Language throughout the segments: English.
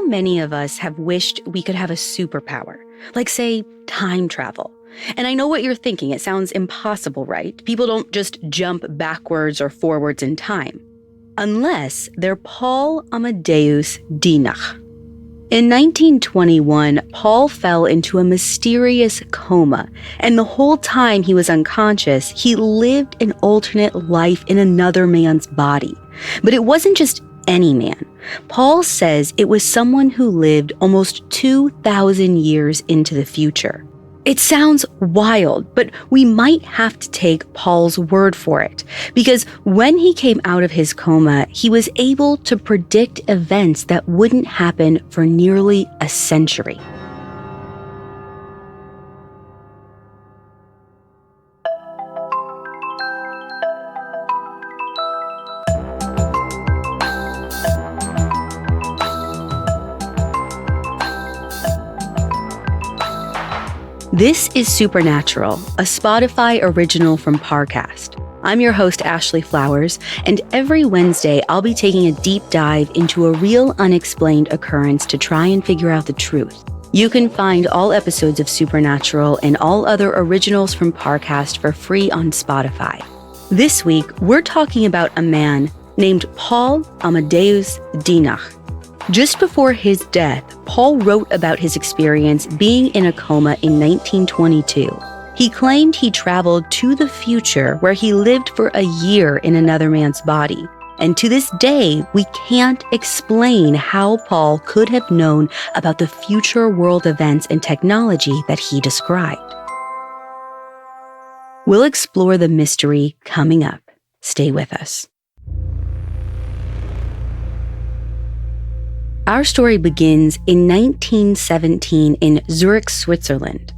many of us have wished we could have a superpower, like, say, time travel? And I know what you're thinking. It sounds impossible, right? People don't just jump backwards or forwards in time. Unless they're Paul Amadeus Dienach. In 1921, Paul fell into a mysterious coma, and the whole time he was unconscious, he lived an alternate life in another man's body. But it wasn't just any man. Paul says it was someone who lived almost 2,000 years into the future. It sounds wild, but we might have to take Paul's word for it, because when he came out of his coma, he was able to predict events that wouldn't happen for nearly a century. This is Supernatural, a Spotify original from Parcast. I'm your host, Ashley Flowers, and every Wednesday I'll be taking a deep dive into a real unexplained occurrence to try and figure out the truth. You can find all episodes of Supernatural and all other originals from Parcast for free on Spotify. This week, we're talking about a man named Paul Amadeus Dienach. Just before his death, Paul wrote about his experience being in a coma in 1922. He claimed he traveled to the future where he lived for a year in another man's body. And to this day, we can't explain how Paul could have known about the future world events and technology that he described. We'll explore the mystery coming up. Stay with us. Our story begins in 1917 in Zurich, Switzerland.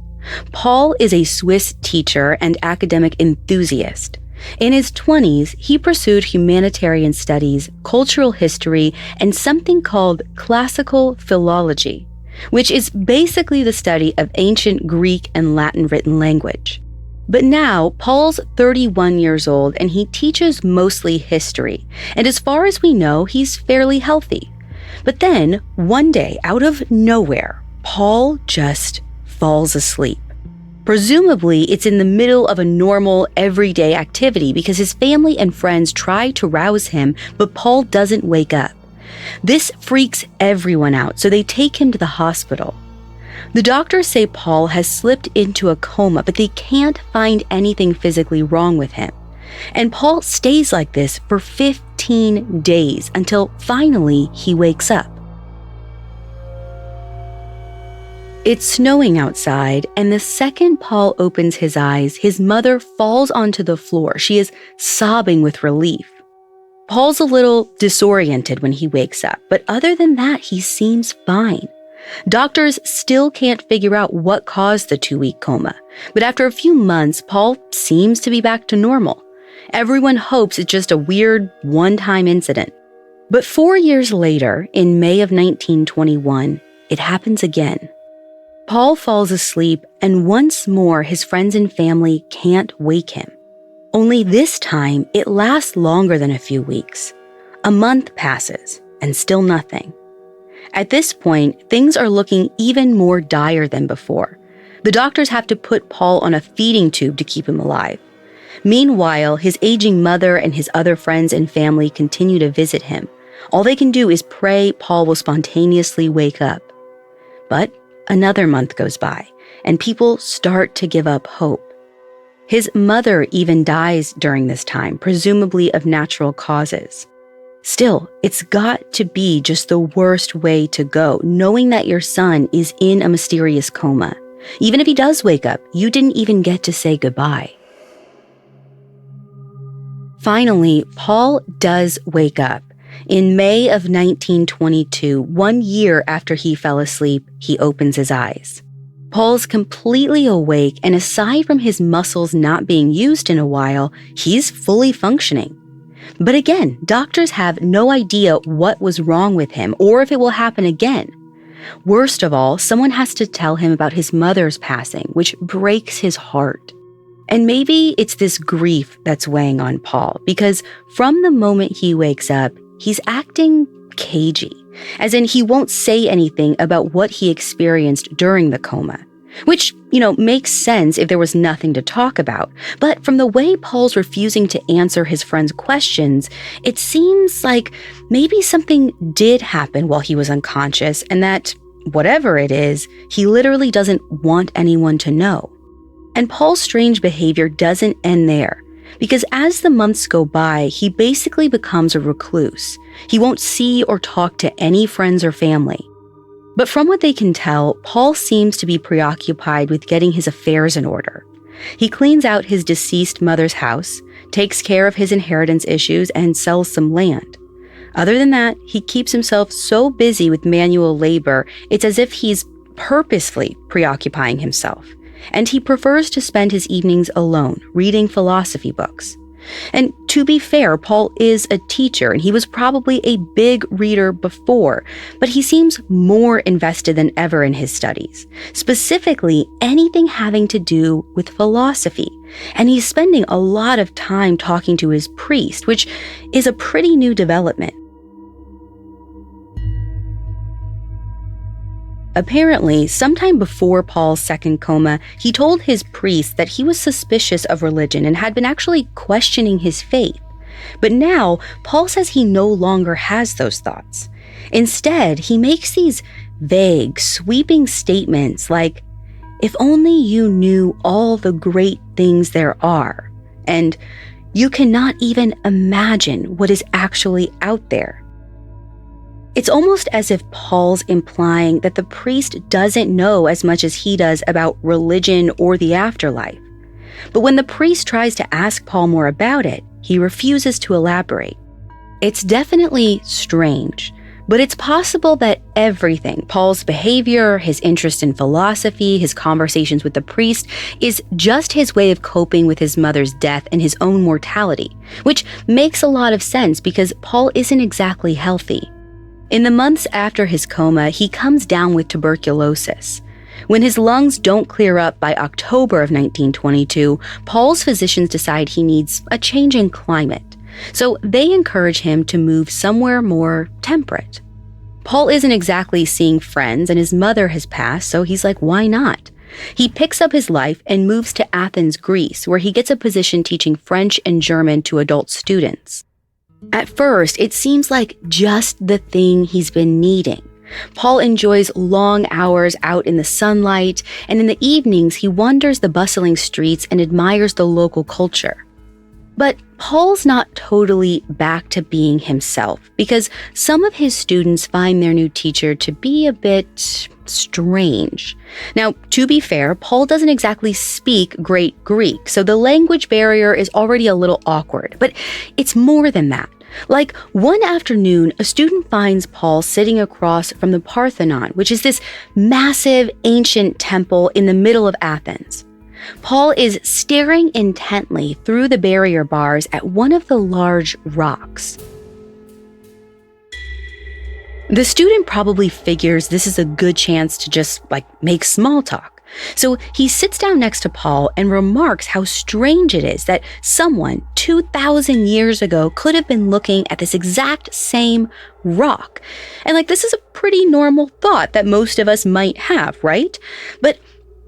Paul is a Swiss teacher and academic enthusiast. In his 20s, he pursued humanitarian studies, cultural history, and something called classical philology, which is basically the study of ancient Greek and Latin written language. But now, Paul's 31 years old and he teaches mostly history, and as far as we know, he's fairly healthy. But then, one day, out of nowhere, Paul just falls asleep. Presumably, it's in the middle of a normal, everyday activity because his family and friends try to rouse him, but Paul doesn't wake up. This freaks everyone out, so they take him to the hospital. The doctors say Paul has slipped into a coma, but they can't find anything physically wrong with him. And Paul stays like this for 15 days until finally he wakes up. It's snowing outside, and the second Paul opens his eyes, his mother falls onto the floor. She is sobbing with relief. Paul's a little disoriented when he wakes up, but other than that, he seems fine. Doctors still can't figure out what caused the 2-week coma, but after a few months, Paul seems to be back to normal. Everyone hopes it's just a weird, one-time incident. But 4 years later, in May of 1921, it happens again. Paul falls asleep, and once more his friends and family can't wake him. Only this time, it lasts longer than a few weeks. A month passes, and still nothing. At this point, things are looking even more dire than before. The doctors have to put Paul on a feeding tube to keep him alive. Meanwhile, his aging mother and his other friends and family continue to visit him. All they can do is pray Paul will spontaneously wake up. But another month goes by, and people start to give up hope. His mother even dies during this time, presumably of natural causes. Still, it's got to be just the worst way to go, knowing that your son is in a mysterious coma. Even if he does wake up, you didn't even get to say goodbye. Finally, Paul does wake up. In May of 1922, 1 year after he fell asleep, he opens his eyes. Paul's completely awake, and aside from his muscles not being used in a while, he's fully functioning. But again, doctors have no idea what was wrong with him or if it will happen again. Worst of all, someone has to tell him about his mother's passing, which breaks his heart. And maybe it's this grief that's weighing on Paul, because from the moment he wakes up, he's acting cagey. as in he won't say anything about what he experienced during the coma. Which, makes sense if there was nothing to talk about. But from the way Paul's refusing to answer his friend's questions, it seems like maybe something did happen while he was unconscious, and that, whatever it is, he literally doesn't want anyone to know. And Paul's strange behavior doesn't end there, because as the months go by, he basically becomes a recluse. He won't see or talk to any friends or family. But from what they can tell, Paul seems to be preoccupied with getting his affairs in order. He cleans out his deceased mother's house, takes care of his inheritance issues, and sells some land. Other than that, he keeps himself so busy with manual labor, it's as if he's purposefully preoccupying himself. And he prefers to spend his evenings alone, reading philosophy books. And to be fair, Paul is a teacher, and he was probably a big reader before, but he seems more invested than ever in his studies, specifically anything having to do with philosophy. And he's spending a lot of time talking to his priest, which is a pretty new development. Apparently, sometime before Paul's second coma, he told his priest that he was suspicious of religion and had been actually questioning his faith. But now, Paul says he no longer has those thoughts. Instead, he makes these vague, sweeping statements like, "If only you knew all the great things there are," and "You cannot even imagine what is actually out there." It's almost as if Paul's implying that the priest doesn't know as much as he does about religion or the afterlife. But when the priest tries to ask Paul more about it, he refuses to elaborate. It's definitely strange, but it's possible that everything, Paul's behavior, his interest in philosophy, his conversations with the priest, is just his way of coping with his mother's death and his own mortality, which makes a lot of sense because Paul isn't exactly healthy. In the months after his coma, he comes down with tuberculosis. When his lungs don't clear up by October of 1922, Paul's physicians decide he needs a change in climate. So they encourage him to move somewhere more temperate. Paul isn't exactly seeing friends, and his mother has passed, so he's like, why not? He picks up his life and moves to Athens, Greece, where he gets a position teaching French and German to adult students. At first, it seems like just the thing he's been needing. Paul enjoys long hours out in the sunlight, and in the evenings, he wanders the bustling streets and admires the local culture. But Paul's not totally back to being himself, because some of his students find their new teacher to be a bit strange. Now, to be fair, Paul doesn't exactly speak great Greek, so the language barrier is already a little awkward, but it's more than that. Like, one afternoon, a student finds Paul sitting across from the Parthenon, which is this massive ancient temple in the middle of Athens. Paul is staring intently through the barrier bars at one of the large rocks. The student probably figures this is a good chance to just, make small talk. So he sits down next to Paul and remarks how strange it is that someone 2,000 years ago could have been looking at this exact same rock. And this is a pretty normal thought that most of us might have, right? But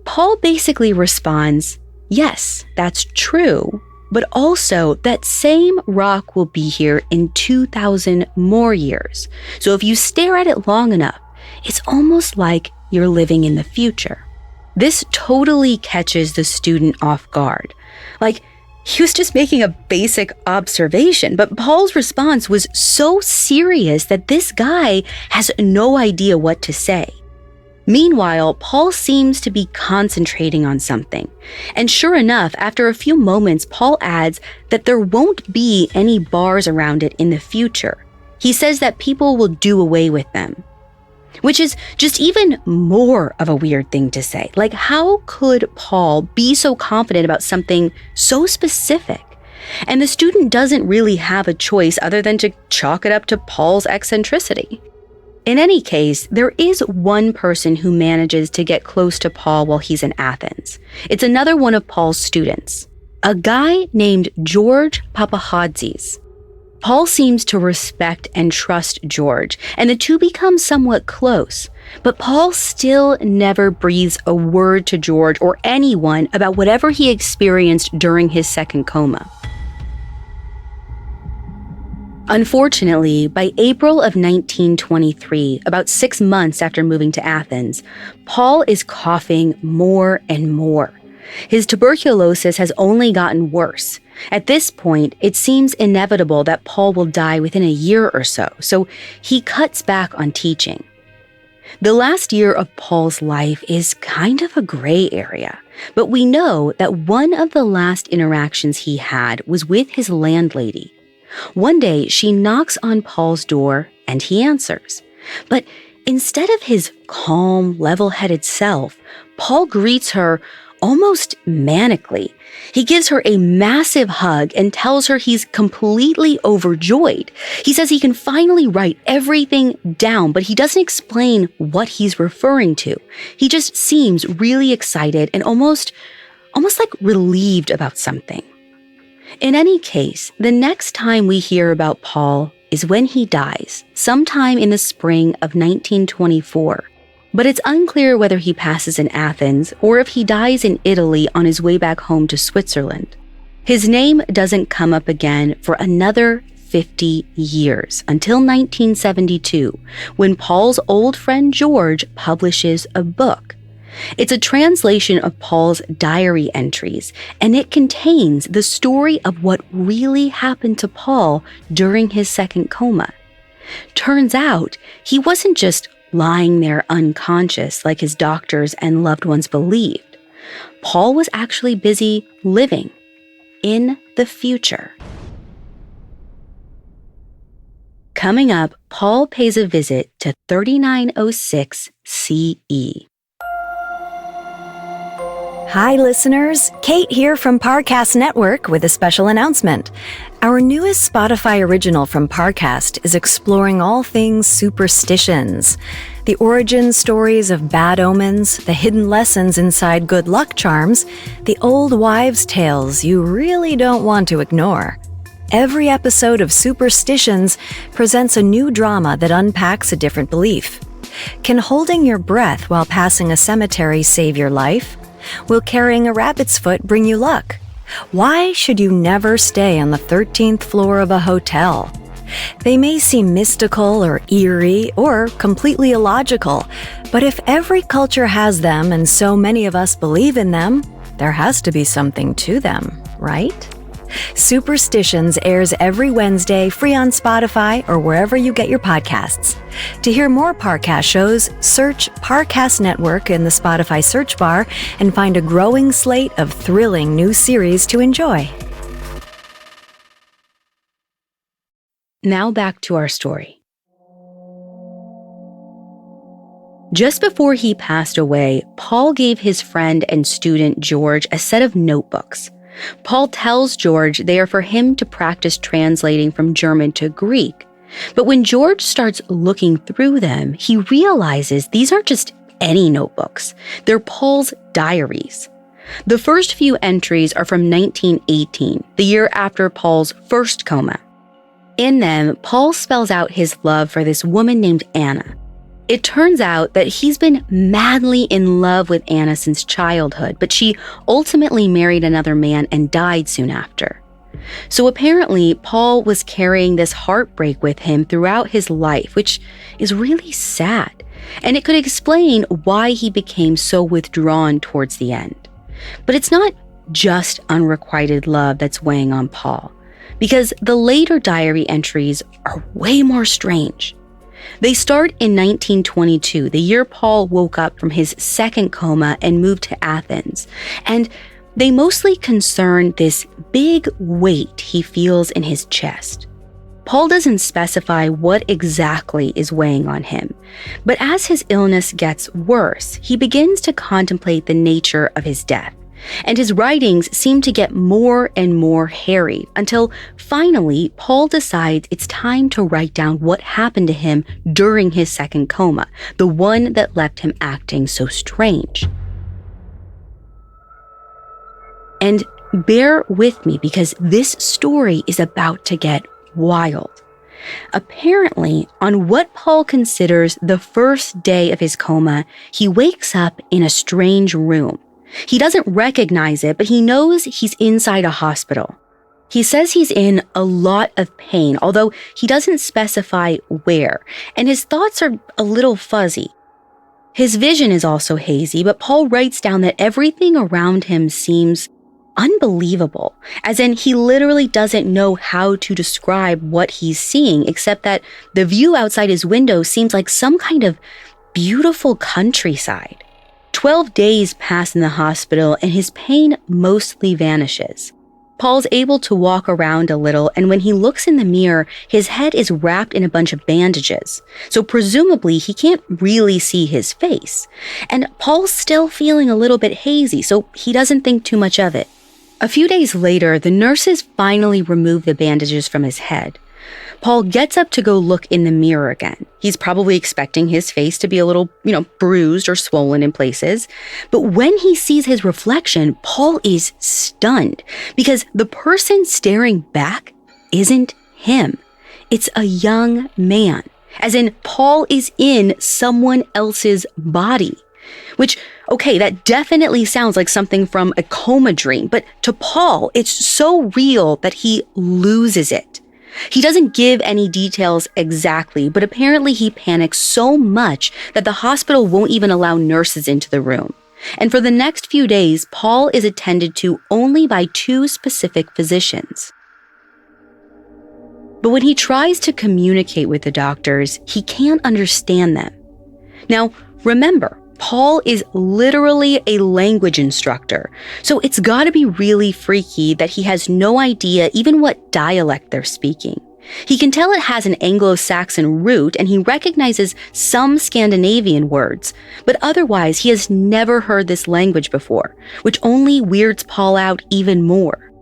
Paul basically responds, yes, that's true, but also that same rock will be here in 2,000 more years. So if you stare at it long enough, it's almost like you're living in the future. This totally catches the student off guard. He was just making a basic observation, but Paul's response was so serious that this guy has no idea what to say. Meanwhile, Paul seems to be concentrating on something. And sure enough, after a few moments, Paul adds that there won't be any bars around it in the future. He says that people will do away with them, which is just even more of a weird thing to say. How could Paul be so confident about something so specific? And the student doesn't really have a choice other than to chalk it up to Paul's eccentricity. In any case, there is one person who manages to get close to Paul while he's in Athens. It's another one of Paul's students, a guy named George Papahadzis. Paul seems to respect and trust George, and the two become somewhat close. But Paul still never breathes a word to George or anyone about whatever he experienced during his second coma. Unfortunately, by April of 1923, about 6 months after moving to Athens, Paul is coughing more and more. His tuberculosis has only gotten worse. At this point, it seems inevitable that Paul will die within a year or so he cuts back on teaching. The last year of Paul's life is kind of a gray area, but we know that one of the last interactions he had was with his landlady. One day, she knocks on Paul's door and he answers. But instead of his calm, level-headed self, Paul greets her almost manically. He gives her a massive hug and tells her he's completely overjoyed. He says he can finally write everything down, but he doesn't explain what he's referring to. He just seems really excited and almost like relieved about something. In any case, the next time we hear about Paul is when he dies, sometime in the spring of 1924. But it's unclear whether he passes in Athens or if he dies in Italy on his way back home to Switzerland. His name doesn't come up again for another 50 years, until 1972, when Paul's old friend George publishes a book. It's a translation of Paul's diary entries, and it contains the story of what really happened to Paul during his second coma. Turns out, he wasn't just lying there unconscious like his doctors and loved ones believed. Paul was actually busy living in the future. Coming up, Paul pays a visit to 3906 CE. Hi, listeners. Kate here from Parcast Network with a special announcement. Our newest Spotify original from Parcast is exploring all things superstitions. The origin stories of bad omens, the hidden lessons inside good luck charms, the old wives' tales you really don't want to ignore. Every episode of Superstitions presents a new drama that unpacks a different belief. Can holding your breath while passing a cemetery save your life? Will carrying a rabbit's foot bring you luck? Why should you never stay on the 13th floor of a hotel? They may seem mystical or eerie or completely illogical, but if every culture has them and so many of us believe in them, there has to be something to them, right? Superstitions airs every Wednesday, free on Spotify or wherever you get your podcasts. To hear more Parcast shows, search Parcast Network in the Spotify search bar and find a growing slate of thrilling new series to enjoy. Now back to our story. Just before he passed away, Paul gave his friend and student George a set of notebooks. Paul tells George they are for him to practice translating from German to Greek. But when George starts looking through them, he realizes these aren't just any notebooks. They're Paul's diaries. The first few entries are from 1918, the year after Paul's first coma. In them, Paul spells out his love for this woman named Anna. It turns out that he's been madly in love with Anna since childhood, but she ultimately married another man and died soon after. So apparently, Paul was carrying this heartbreak with him throughout his life, which is really sad, and it could explain why he became so withdrawn towards the end. But it's not just unrequited love that's weighing on Paul, because the later diary entries are way more strange. They start in 1922, the year Paul woke up from his second coma and moved to Athens, and they mostly concern this big weight he feels in his chest. Paul doesn't specify what exactly is weighing on him, but as his illness gets worse, he begins to contemplate the nature of his death, and his writings seem to get more and more harried until finally Paul decides it's time to write down what happened to him during his second coma, the one that left him acting so strange. And bear with me because this story is about to get wild. Apparently, on what Paul considers the first day of his coma, he wakes up in a strange room. He doesn't recognize it, but he knows he's inside a hospital. He says he's in a lot of pain, although he doesn't specify where, and his thoughts are a little fuzzy. His vision is also hazy, but Paul writes down that everything around him seems unbelievable, as in he literally doesn't know how to describe what he's seeing, except that the view outside his window seems like some kind of beautiful countryside. 12 days pass in the hospital, and his pain mostly vanishes. Paul's able to walk around a little, and when he looks in the mirror, his head is wrapped in a bunch of bandages, so presumably he can't really see his face. And Paul's still feeling a little bit hazy, so he doesn't think too much of it. A few days later, the nurses finally remove the bandages from his head. Paul gets up to go look in the mirror again. He's probably expecting his face to be a little, bruised or swollen in places. But when he sees his reflection, Paul is stunned because the person staring back isn't him. It's a young man, as in Paul is in someone else's body. Which, okay, that definitely sounds like something from a coma dream, but to Paul, it's so real that he loses it. He doesn't give any details exactly, but apparently he panics so much that the hospital won't even allow nurses into the room. And for the next few days, Paul is attended to only by 2 specific physicians. But when he tries to communicate with the doctors, he can't understand them. Now, remember, Paul is literally a language instructor, so it's gotta be really freaky that he has no idea even what dialect they're speaking. He can tell it has an Anglo-Saxon root, and he recognizes some Scandinavian words, but otherwise he has never heard this language before, which only weirds Paul out even more.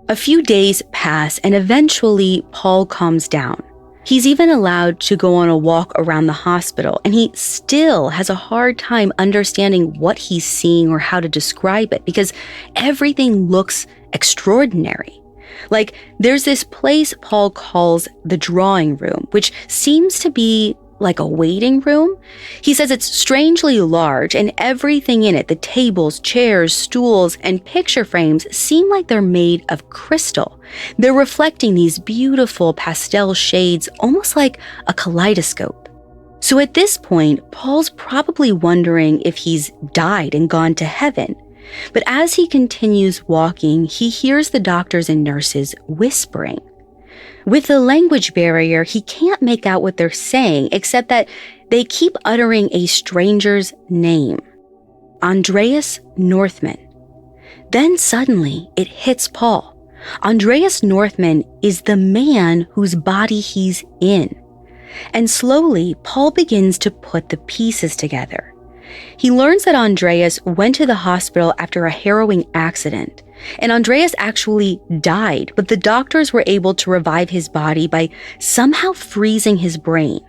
A few days pass, and eventually Paul calms down. He's even allowed to go on a walk around the hospital, and he still has a hard time understanding what he's seeing or how to describe it because everything looks extraordinary. Like, there's this place Paul calls the drawing room, which seems to be like a waiting room. He says it's strangely large, and everything in it, the tables, chairs, stools, and picture frames, seem like they're made of crystal. They're reflecting these beautiful pastel shades, almost like a kaleidoscope. So at this point, Paul's probably wondering if he's died and gone to heaven. But as he continues walking, he hears the doctors and nurses whispering. With the language barrier, he can't make out what they're saying, except that they keep uttering a stranger's name, Andreas Northman. Then suddenly, it hits Paul. Andreas Northman is the man whose body he's in. And slowly, Paul begins to put the pieces together. He learns that Andreas went to the hospital after a harrowing accident. And Andreas actually died, but the doctors were able to revive his body by somehow freezing his brain.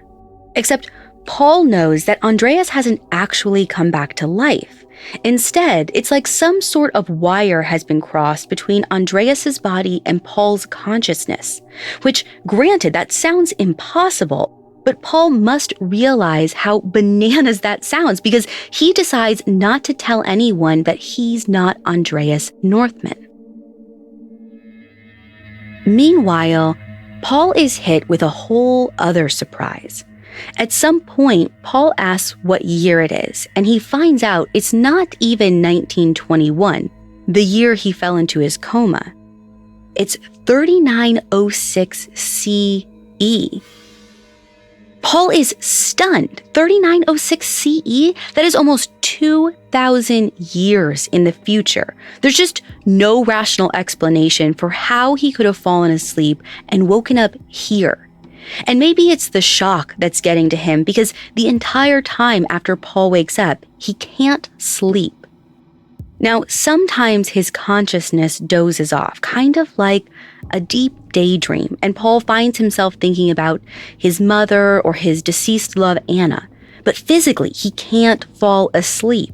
Except Paul knows that Andreas hasn't actually come back to life. Instead, it's like some sort of wire has been crossed between Andreas's body and Paul's consciousness, which, granted, that sounds impossible, but Paul must realize how bananas that sounds because he decides not to tell anyone that he's not Andreas Northman. Meanwhile, Paul is hit with a whole other surprise. At some point, Paul asks what year it is, and he finds out it's not even 1921, the year he fell into his coma. It's 3906 CE. Paul is stunned. 3906 CE? That is almost 2,000 years in the future. There's just no rational explanation for how he could have fallen asleep and woken up here. And maybe it's the shock that's getting to him because the entire time after Paul wakes up, he can't sleep. Now, sometimes his consciousness dozes off, kind of like a deep daydream, and Paul finds himself thinking about his mother or his deceased love, Anna, but physically he can't fall asleep.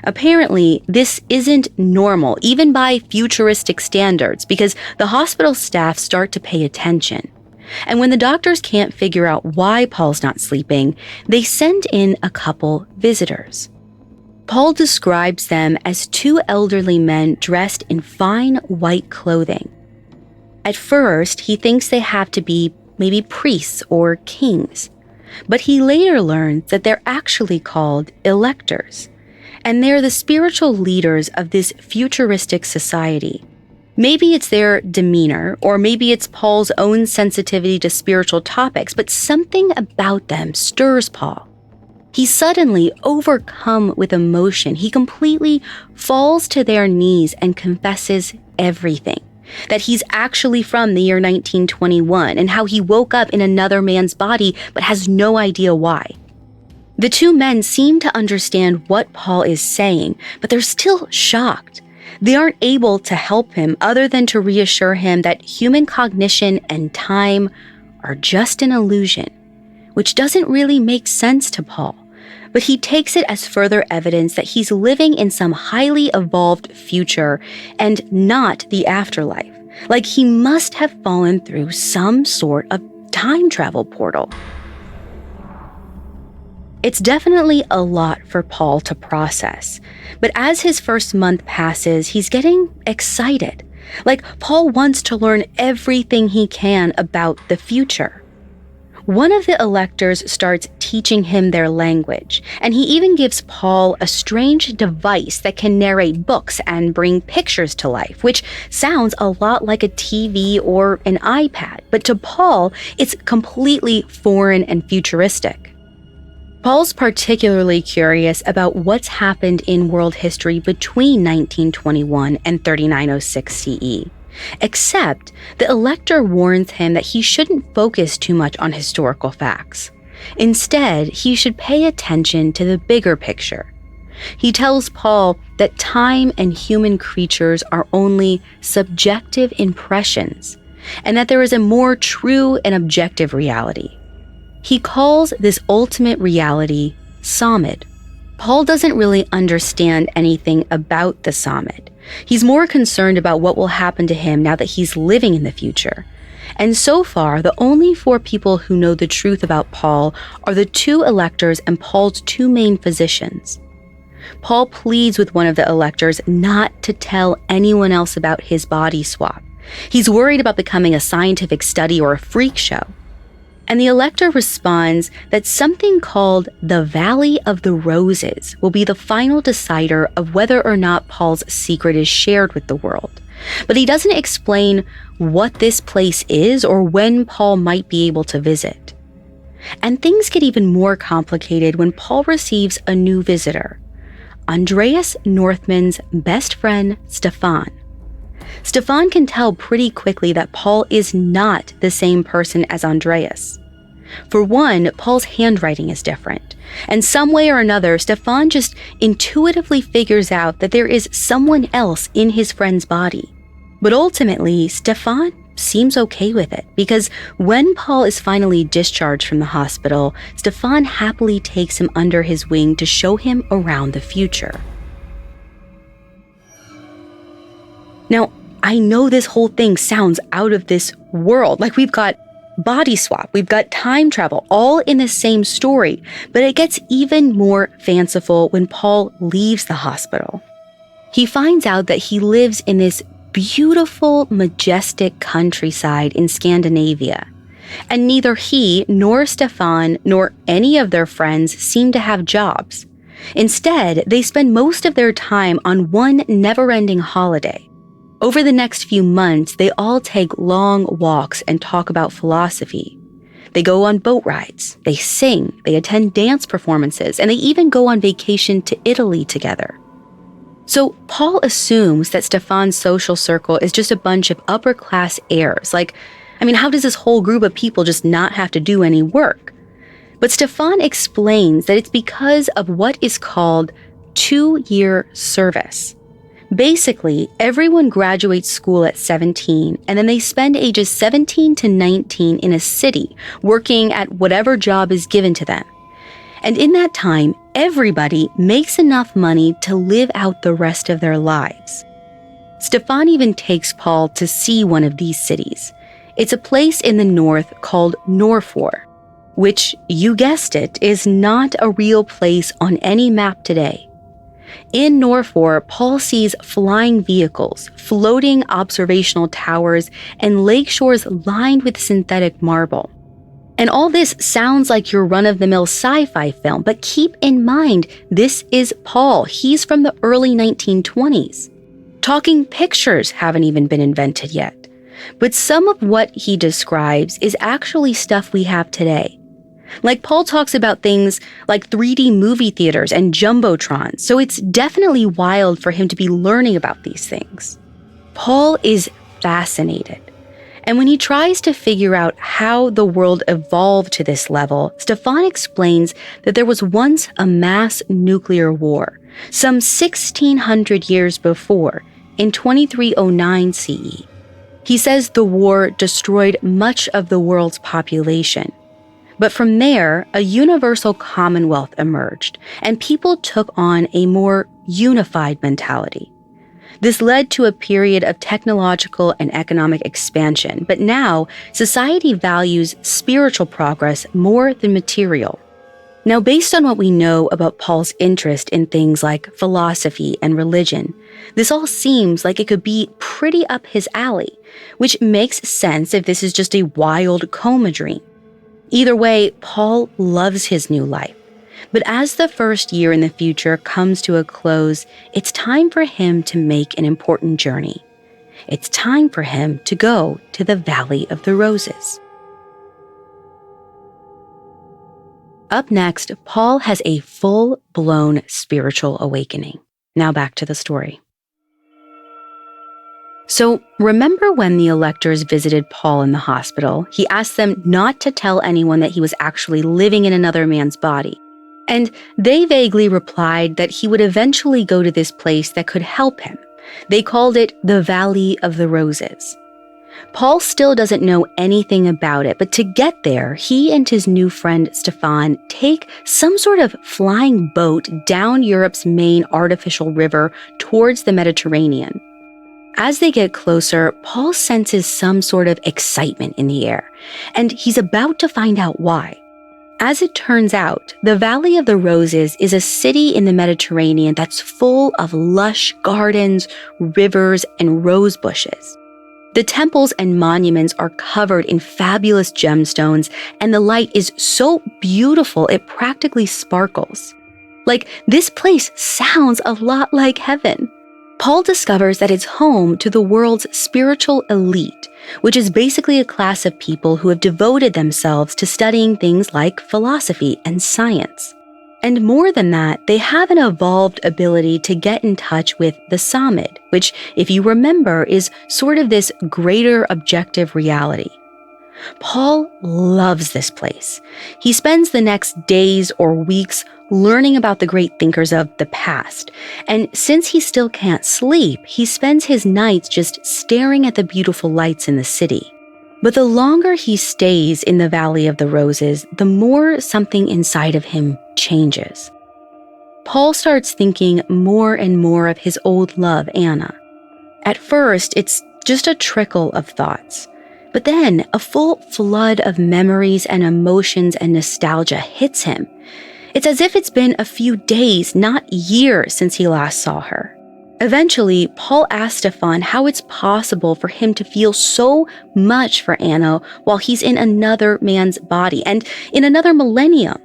Apparently, this isn't normal, even by futuristic standards, because the hospital staff start to pay attention. And when the doctors can't figure out why Paul's not sleeping, they send in a couple visitors. Paul describes them as two elderly men dressed in fine white clothing. At first, he thinks they have to be maybe priests or kings, but he later learns that they're actually called electors, and they're the spiritual leaders of this futuristic society. Maybe it's their demeanor, or maybe it's Paul's own sensitivity to spiritual topics, but something about them stirs Paul. He's suddenly overcome with emotion. He completely falls to their knees and confesses everything. That he's actually from the year 1921 and how he woke up in another man's body but has no idea why. The two men seem to understand what Paul is saying, but they're still shocked. They aren't able to help him other than to reassure him that human cognition and time are just an illusion, which doesn't really make sense to Paul. But he takes it as further evidence that he's living in some highly evolved future and not the afterlife. Like he must have fallen through some sort of time travel portal. It's definitely a lot for Paul to process, but as his first month passes, he's getting excited. Like Paul wants to learn everything he can about the future. One of the electors starts teaching him their language, and he even gives Paul a strange device that can narrate books and bring pictures to life, which sounds a lot like a TV or an iPad, but to Paul, it's completely foreign and futuristic. Paul's particularly curious about what's happened in world history between 1921 and 3906 CE. Except the elector warns him that he shouldn't focus too much on historical facts. Instead, he should pay attention to the bigger picture. He tells Paul that time and human creatures are only subjective impressions, and that there is a more true and objective reality. He calls this ultimate reality Samad. Paul doesn't really understand anything about the Samad. He's more concerned about what will happen to him now that he's living in the future. And so far, the only four people who know the truth about Paul are the two electors and Paul's two main physicians. Paul pleads with one of the electors not to tell anyone else about his body swap. He's worried about becoming a scientific study or a freak show. And the elector responds that something called the Valley of the Roses will be the final decider of whether or not Paul's secret is shared with the world. But he doesn't explain what this place is or when Paul might be able to visit. And things get even more complicated when Paul receives a new visitor, Andreas Northman's best friend, Stefan. Stefan can tell pretty quickly that Paul is not the same person as Andreas. For one, Paul's handwriting is different, and some way or another, Stefan just intuitively figures out that there is someone else in his friend's body. But ultimately, Stefan seems okay with it, because when Paul is finally discharged from the hospital, Stefan happily takes him under his wing to show him around the future. Now, I know this whole thing sounds out of this world. Like we've got body swap, we've got time travel, all in the same story. But it gets even more fanciful when Paul leaves the hospital. He finds out that he lives in this beautiful, majestic countryside in Scandinavia. And neither he nor Stefan nor any of their friends seem to have jobs. Instead, they spend most of their time on one never-ending holiday. Over the next few months, they all take long walks and talk about philosophy. They go on boat rides, they sing, they attend dance performances, and they even go on vacation to Italy together. So Paul assumes that Stefan's social circle is just a bunch of upper-class heirs. How does this whole group of people just not have to do any work? But Stefan explains that it's because of what is called 2-year service. Basically, everyone graduates school at 17, and then they spend ages 17 to 19 in a city, working at whatever job is given to them. And in that time, everybody makes enough money to live out the rest of their lives. Stefan even takes Paul to see one of these cities. It's a place in the north called Norfor, which, you guessed it, is not a real place on any map today. In Norfor, Paul sees flying vehicles, floating observational towers, and lakeshores lined with synthetic marble. And all this sounds like your run-of-the-mill sci-fi film, but keep in mind, this is Paul. He's from the early 1920s. Talking pictures haven't even been invented yet. But some of what he describes is actually stuff we have today. Like, Paul talks about things like 3D movie theaters and jumbotrons, so it's definitely wild for him to be learning about these things. Paul is fascinated. And when he tries to figure out how the world evolved to this level, Stefan explains that there was once a mass nuclear war, some 1600 years before, in 2309 CE. He says the war destroyed much of the world's population. But from there, a universal commonwealth emerged, and people took on a more unified mentality. This led to a period of technological and economic expansion, but now society values spiritual progress more than material. Now, based on what we know about Paul's interest in things like philosophy and religion, this all seems like it could be pretty up his alley, which makes sense if this is just a wild coma dream. Either way, Paul loves his new life. But as the first year in the future comes to a close, it's time for him to make an important journey. It's time for him to go to the Valley of the Roses. Up next, Paul has a full-blown spiritual awakening. Now back to the story. So, remember when the electors visited Paul in the hospital? He asked them not to tell anyone that he was actually living in another man's body. And they vaguely replied that he would eventually go to this place that could help him. They called it the Valley of the Roses. Paul still doesn't know anything about it, but to get there, he and his new friend Stefan take some sort of flying boat down Europe's main artificial river towards the Mediterranean. As they get closer, Paul senses some sort of excitement in the air, and he's about to find out why. As it turns out, the Valley of the Roses is a city in the Mediterranean that's full of lush gardens, rivers, and rose bushes. The temples and monuments are covered in fabulous gemstones, and the light is so beautiful it practically sparkles. Like, this place sounds a lot like heaven. Paul discovers that it's home to the world's spiritual elite, which is basically a class of people who have devoted themselves to studying things like philosophy and science. And more than that, they have an evolved ability to get in touch with the Samad, which, if you remember, is sort of this greater objective reality. Paul loves this place. He spends the next days or weeks learning about the great thinkers of the past. And since he still can't sleep, he spends his nights just staring at the beautiful lights in the city. But the longer he stays in the Valley of the Roses, the more something inside of him changes. Paul starts thinking more and more of his old love, Anna. At first, it's just a trickle of thoughts. But then a full flood of memories and emotions and nostalgia hits him. It's as if it's been a few days, not years, since he last saw her. Eventually, Paul asks Stefan how it's possible for him to feel so much for Anna while he's in another man's body and in another millennium.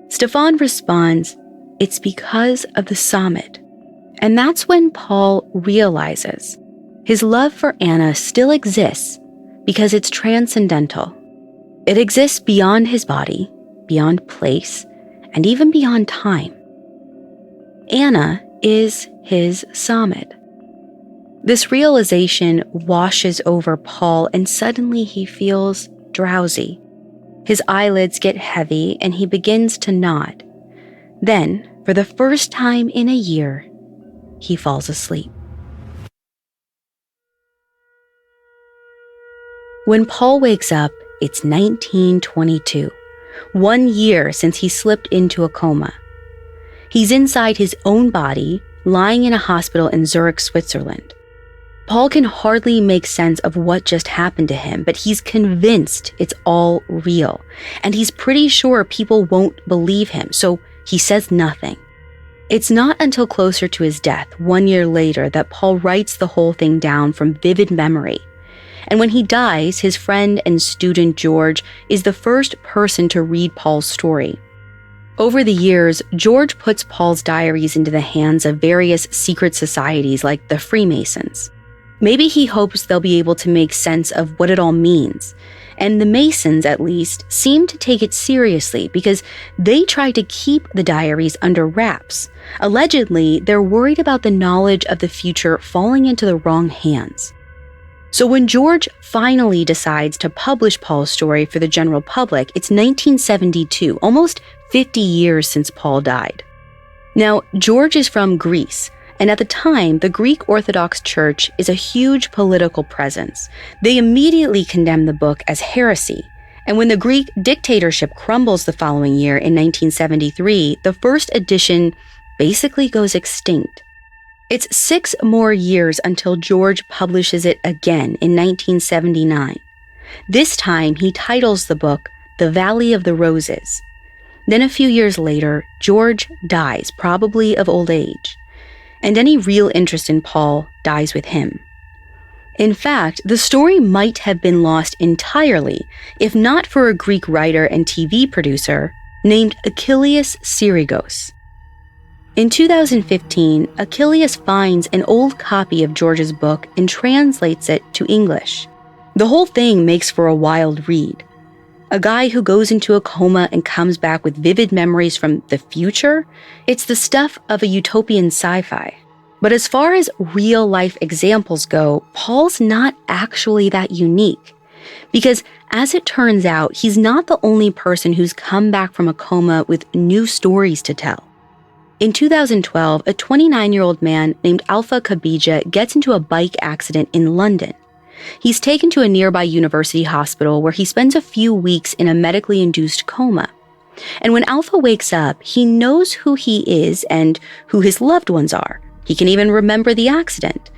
Stefan responds, "It's because of the Samad." And that's when Paul realizes his love for Anna still exists because it's transcendental. It exists beyond his body, beyond place, and even beyond time. Anna is his Samad. This realization washes over Paul, and suddenly he feels drowsy. His eyelids get heavy and he begins to nod. Then, for the first time in a year, he falls asleep. When Paul wakes up, it's 1922. 1 year since he slipped into a coma. He's inside his own body, lying in a hospital in Zurich, Switzerland. Paul can hardly make sense of what just happened to him, but he's convinced it's all real, and he's pretty sure people won't believe him, so he says nothing. It's not until closer to his death, 1 year later, that Paul writes the whole thing down from vivid memory. And when he dies, his friend and student George is the first person to read Paul's story. Over the years, George puts Paul's diaries into the hands of various secret societies like the Freemasons. Maybe he hopes they'll be able to make sense of what it all means. And the Masons, at least, seem to take it seriously because they try to keep the diaries under wraps. Allegedly, they're worried about the knowledge of the future falling into the wrong hands. So when George finally decides to publish Paul's story for the general public, it's 1972, almost 50 years since Paul died. Now, George is from Greece, and at the time, the Greek Orthodox Church is a huge political presence. They immediately condemn the book as heresy, and when the Greek dictatorship crumbles the following year in 1973, the first edition basically goes extinct. It's 6 more years until George publishes it again in 1979. This time, he titles the book The Valley of the Roses. Then a few years later, George dies, probably of old age. And any real interest in Paul dies with him. In fact, the story might have been lost entirely if not for a Greek writer and TV producer named Achilles Syrigos. In 2015, Achilles finds an old copy of George's book and translates it to English. The whole thing makes for a wild read. A guy who goes into a coma and comes back with vivid memories from the future? It's the stuff of a utopian sci-fi. But as far as real-life examples go, Paul's not actually that unique. Because as it turns out, he's not the only person who's come back from a coma with new stories to tell. In 2012, a 29-year-old man named Alpha Kabija gets into a bike accident in London. He's taken to a nearby university hospital where he spends a few weeks in a medically induced coma. And when Alpha wakes up, he knows who he is and who his loved ones are. He can even remember the accident.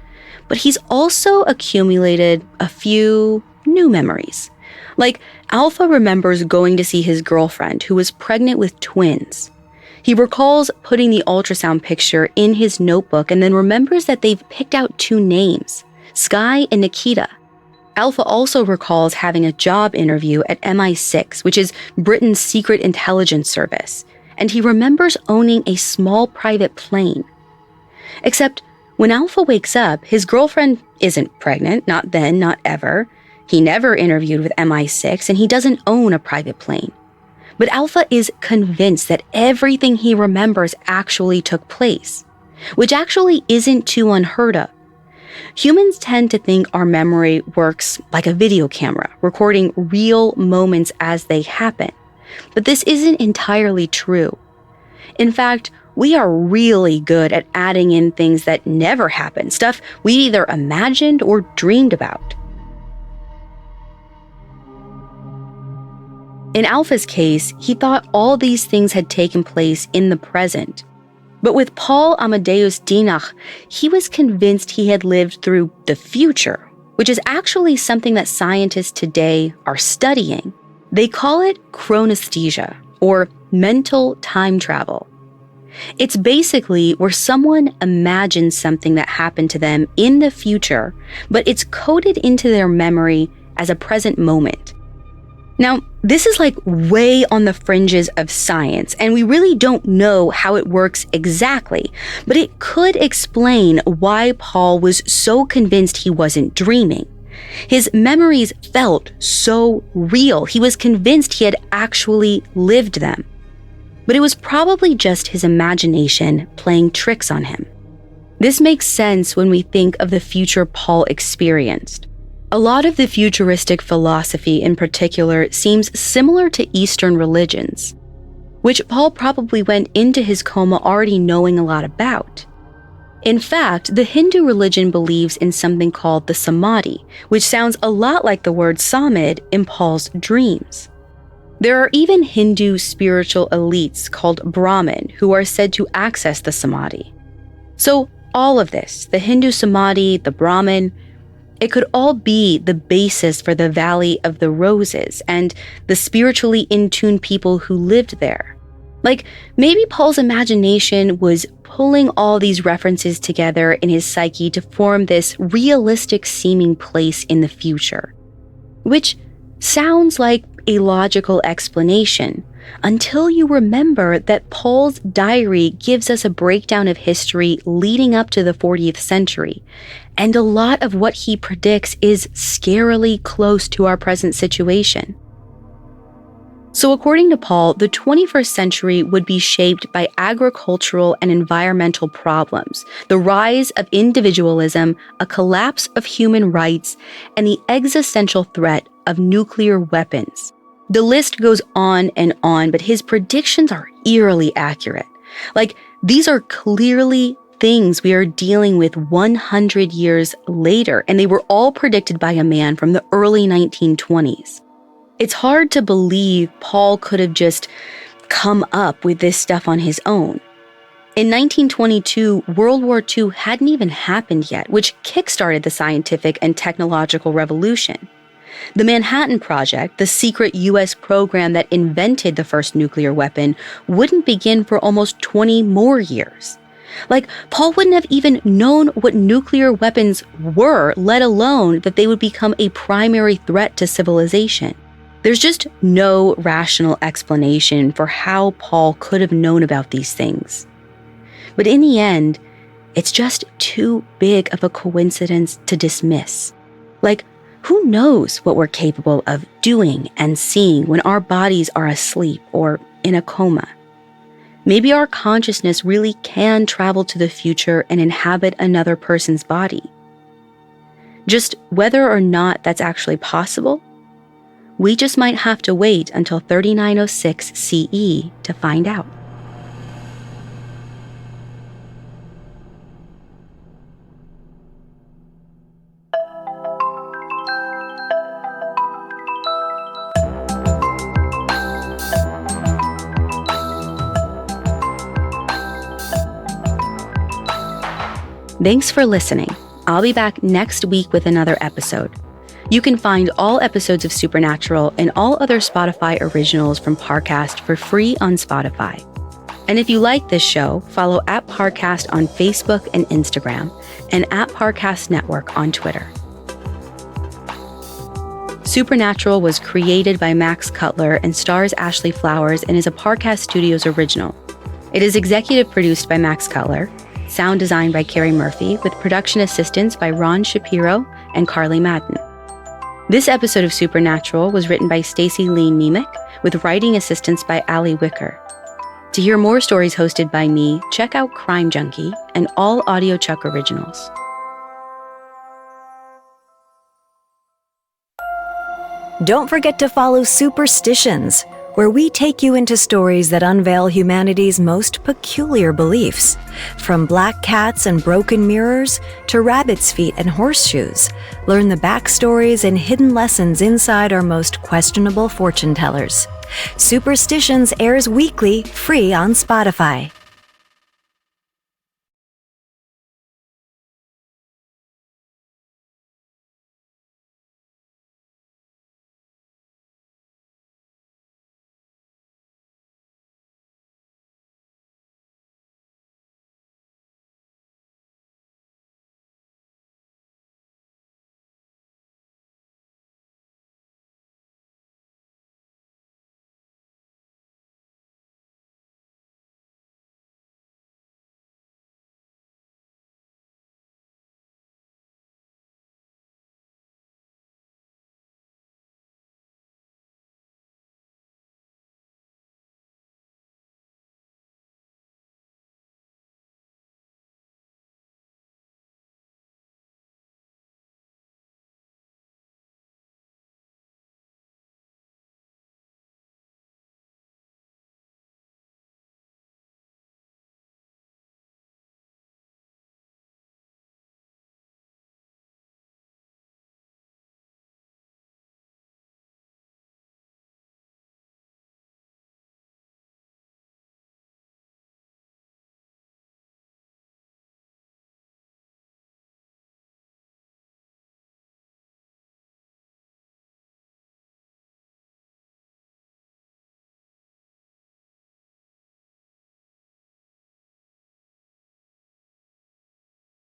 But he's also accumulated a few new memories. Like, Alpha remembers going to see his girlfriend who was pregnant with twins. He recalls putting the ultrasound picture in his notebook and then remembers that they've picked out 2 names, Sky and Nikita. Alpha also recalls having a job interview at MI6, which is Britain's secret intelligence service, and he remembers owning a small private plane. Except when Alpha wakes up, his girlfriend isn't pregnant, not then, not ever. He never interviewed with MI6, and he doesn't own a private plane. But Alpha is convinced that everything he remembers actually took place, which actually isn't too unheard of. Humans tend to think our memory works like a video camera, recording real moments as they happen. But this isn't entirely true. In fact, we are really good at adding in things that never happened, stuff we either imagined or dreamed about. In Alpha's case, he thought all these things had taken place in the present. But with Paul Amadeus Dienach, he was convinced he had lived through the future, which is actually something that scientists today are studying. They call it chronesthesia, or mental time travel. It's basically where someone imagines something that happened to them in the future, but it's coded into their memory as a present moment. Now, this is like way on the fringes of science, and we really don't know how it works exactly, but it could explain why Paul was so convinced he wasn't dreaming. His memories felt so real. He was convinced he had actually lived them. But it was probably just his imagination playing tricks on him. This makes sense when we think of the future Paul experienced. A lot of the futuristic philosophy in particular seems similar to Eastern religions, which Paul probably went into his coma already knowing a lot about. In fact, the Hindu religion believes in something called the samadhi, which sounds a lot like the word samad in Paul's dreams. There are even Hindu spiritual elites called Brahmin who are said to access the samadhi. So all of this, the Hindu samadhi, the Brahmin, it could all be the basis for the Valley of the Roses and the spiritually in tune people who lived there. Like, maybe Paul's imagination was pulling all these references together in his psyche to form this realistic seeming place in the future. Which sounds like a logical explanation, until you remember that Paul's diary gives us a breakdown of history leading up to the 40th century, and a lot of what he predicts is scarily close to our present situation. So according to Paul, the 21st century would be shaped by agricultural and environmental problems, the rise of individualism, a collapse of human rights, and the existential threat of nuclear weapons. The list goes on, but his predictions are eerily accurate. Like, these are clearly things we are dealing with 100 years later, and they were all predicted by a man from the early 1920s. It's hard to believe Paul could have just come up with this stuff on his own. In 1922, World War II hadn't even happened yet, which kickstarted the scientific and technological revolution. The Manhattan Project, the secret U.S. program that invented the first nuclear weapon, wouldn't begin for almost 20 more years. Like, Paul wouldn't have even known what nuclear weapons were, let alone that they would become a primary threat to civilization. There's just no rational explanation for how Paul could have known about these things. But in the end, it's just too big of a coincidence to dismiss. Like, who knows what we're capable of doing and seeing when our bodies are asleep or in a coma? Maybe our consciousness really can travel to the future and inhabit another person's body. Just whether or not that's actually possible, we just might have to wait until 3906 CE to find out. Thanks for listening. I'll be back next week with another episode. You can find all episodes of Supernatural and all other Spotify originals from Parcast for free on Spotify. And if you like this show, follow @Parcast on Facebook and Instagram, and @Parcast Network on Twitter. Supernatural was created by Max Cutler and stars Ashley Flowers and is a Parcast Studios original. It is executive produced by Max Cutler, sound designed by Carrie Murphy, with production assistance by Ron Shapiro and Carly Madden. This episode of Supernatural was written by Stacey Lee Nemec, with writing assistance by Allie Wicker. To hear more stories hosted by me, check out Crime Junkie and all Audio Chuck originals. Don't forget to follow Superstitions, where we take you into stories that unveil humanity's most peculiar beliefs. From black cats and broken mirrors to rabbit's feet and horseshoes, learn the backstories and hidden lessons inside our most questionable fortune tellers. Superstitions airs weekly, free on Spotify.